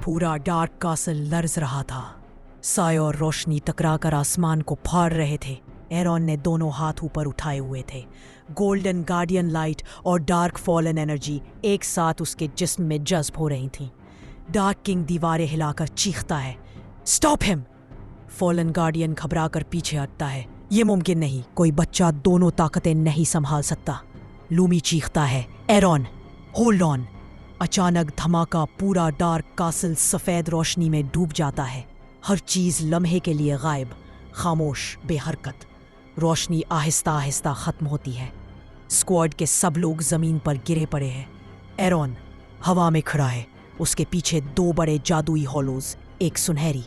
पूरा dark castle large रहा था। साए और रोशनी टकरा कर आसमान को फाड़ रहे थे। एरॉन ने दोनों हाथ ऊपर उठाए हुए थे। गोल्डन गार्डियन लाइट और डार्क फॉलन एनर्जी एक साथ उसके जिस्म में जज्ब हो रही थीं। डार्क किंग दीवारें हिलाकर चीखता है, स्टॉप हिम! फॉलन गार्डियन घबराकर पीछे हटता है। ये मुमकिन नहीं, कोई बच्चा दोनों ताकतें नहीं संभाल सकता। लूमी चीखता है, एरॉन होल्ड ऑन! अचानक धमाका, पूरा डार्क कासल सफेद रोशनी में डूब जाता है। हर चीज लम्हे के लिए गायब, खामोश, बेहरकत। रोशनी आहिस्ता आहिस्ता खत्म होती है। स्क्वाड के सब लोग जमीन पर गिरे पड़े हैं। एरॉन हवा में खड़ा है, उसके पीछे दो बड़े जादुई हॉलोज, एक सुनहरी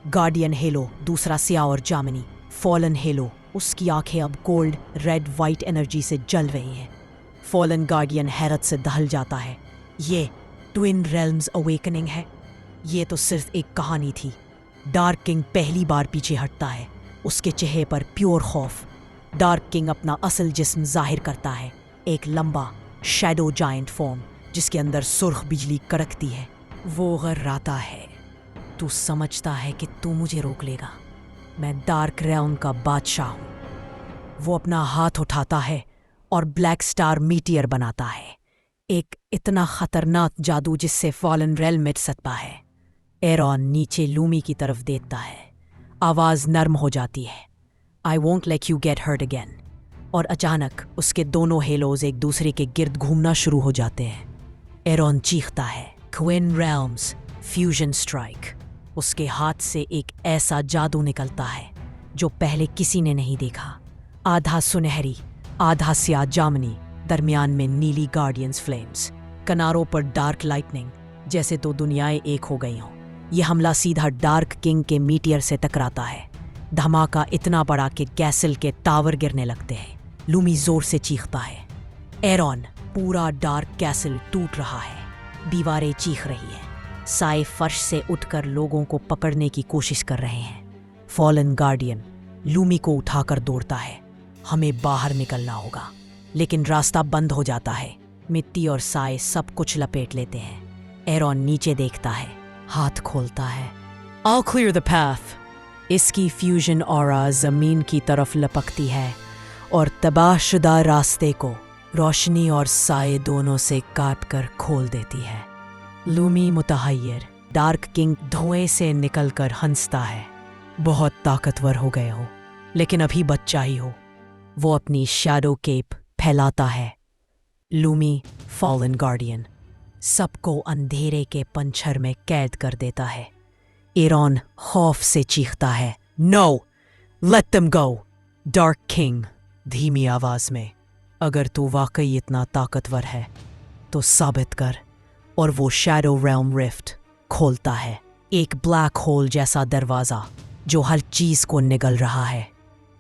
गार्डियन हेलो, दूसरा स्याह और जामनी फॉलन हेलो। उसकी आंखें अब गोल्ड रेड वाइट एनर्जी से जल रही हैं। फॉलन गार्डियन हैरत से दहल जाता है। ये ट्विन रेल्म्स अवेकनिंग है। ये तो सिर्फ एक कहानी थी। डार्क किंग पहली बार पीछे हटता है, उसके चेहरे पर प्योर खौफ। डार्क किंग अपना असल जिस्म जाहिर करता है, एक लंबा शैडो जायंट फॉर्म जिसके अंदर सुर्ख बिजली कड़कती है। वो गर्राता है, तू समझता है कि तू मुझे रोक लेगा? मैं डार्क रेल्म का बादशाह हूँ। वो अपना हाथ उठाता है और ब्लैक स्टार मीटियर बनाता है, एक इतना खतरनाक जादू जिससे फॉलन रेल्म मिट सकता है। एरॉन नीचे लूमी की तरफ देखता है, आवाज नर्म हो जाती है, I won't let you get hurt again. और अचानक उसके दोनों हेलोज एक दूसरे के गिर्द घूमना शुरू हो जाते हैं। एरॉन चीखता है, ट्विन रेल्म्स फ्यूजन स्ट्राइक। उसके हाथ से एक ऐसा जादू निकलता है जो पहले किसी ने नहीं देखा। आधा सुनहरी, आधा स्याह जामनी, दरमियान में नीली गार्डियंस फ्लेम्स, किनारों पर डार्क लाइटनिंग, जैसे तो दुनियाएं एक हो गई हों। यह हमला सीधा डार्क किंग के मीटियर से टकराता है। धमाका इतना बड़ा कि कैसल के टावर गिरने लगते हैं। लूमी जोर से चीखता है, एरॉन! पूरा डार्क कैसल टूट रहा है, दीवारें चीख रही हैं, साए फर्श से उठकर लोगों को पकड़ने की कोशिश कर रहे हैं। फॉलन गार्डियन लूमी को उठाकर दौड़ता है, हमें बाहर निकलना होगा, लेकिन रास्ता बंद हो जाता है। मिट्टी और साए सब कुछ लपेट लेते हैं। एरॉन नीचे देखता है, हाथ खोलता है, I'll clear the path। इसकी फ्यूजन ऑरा जमीन की तरफ लपकती है और तबाहशुदा रास्ते को रोशनी और साए दोनों से काट कर खोल देती है। लूमी मुतहय्यर, डार्क किंग धुएं से निकलकर हंसता है, बहुत ताकतवर हो गए हो, लेकिन अभी बच्चा ही हो। वो अपनी शैडो केप फैलाता है। लूमी फॉलन गार्डियन सबको अंधेरे के पंछर में कैद कर देता है। एरॉन खौफ से चीखता है, no, let them go. Dark king धीमी आवाज में, अगर तू वाकई इतना ताकतवर है तो साबित कर। और वो शैडो रेल्म रिफ्ट खोलता है, एक ब्लैक होल जैसा दरवाजा जो हर चीज को निगल रहा है।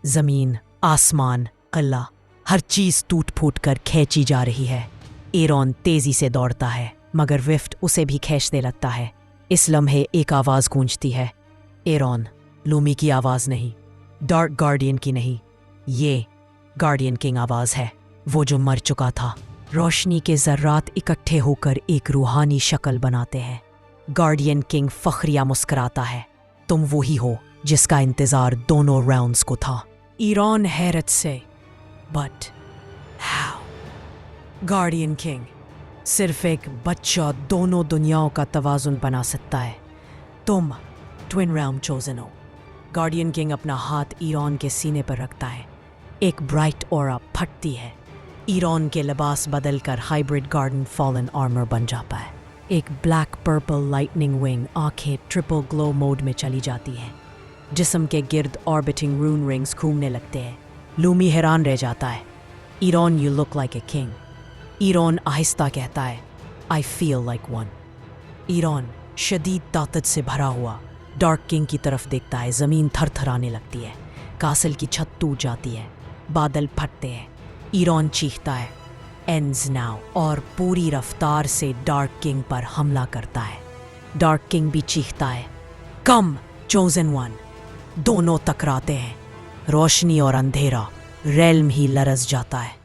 जमीन, आसमान, किला, हर चीज टूट फूट कर खींची जा रही है। एरॉन तेजी से दौड़ता है, मगर रिफ्ट उसे भी खींचने लगता है। इस लम्हे एक आवाज गूंजती है, एरॉन! लूमी की आवाज नहीं, डार्क गार्डियन की नहीं, ये गार्डियन किंग आवाज है, वो जो मर चुका था। रोशनी के जर्रात इकट्ठे होकर एक रूहानी शक्ल बनाते हैं। गार्डियन किंग फखरिया मुस्कुराता है, तुम वही हो जिसका इंतजार दोनों रेल्म्स को था। एरॉन हैरत से, बट हाउ? गार्डियन किंग, सिर्फ एक बच्चा दोनों दुनियाओं का तवाजुन बना सकता है। तुम ट्विन रेल्म चोजन हो। गार्डियन किंग अपना हाथ एरॉन के सीने पर रखता है, एक ब्राइट ऑरा फटती है। एरॉन के लिबास बदलकर हाइब्रिड गार्डन फॉलन आर्मर बन जाता है। एक ब्लैक पर्पल लाइटनिंग विंग, आंखें ट्रिपल ग्लो मोड में चली जाती हैं। जिस्म के गिर्द ऑर्बिटिंग रून रिंग्स घूमने लगते हैं। लूमी हैरान रह जाता है, Aaron you look like a king. Aaron आहिस्ता कहता है, I feel like one. Aaron शदीद ताकत से भरा हुआ डार्क किंग की तरफ देखता है। ज़मीन थरथराने लगती है, कासल की छत टूट जाती है, बादल फटते हैं। एरॉन चीखता है, एंड्स नाउ, और पूरी रफ्तार से डार्क किंग पर हमला करता है। डार्क किंग भी चीखता है, कम चोजन वन। दोनों टकराते हैं, रोशनी और अंधेरा, रेल्म ही लरस जाता है।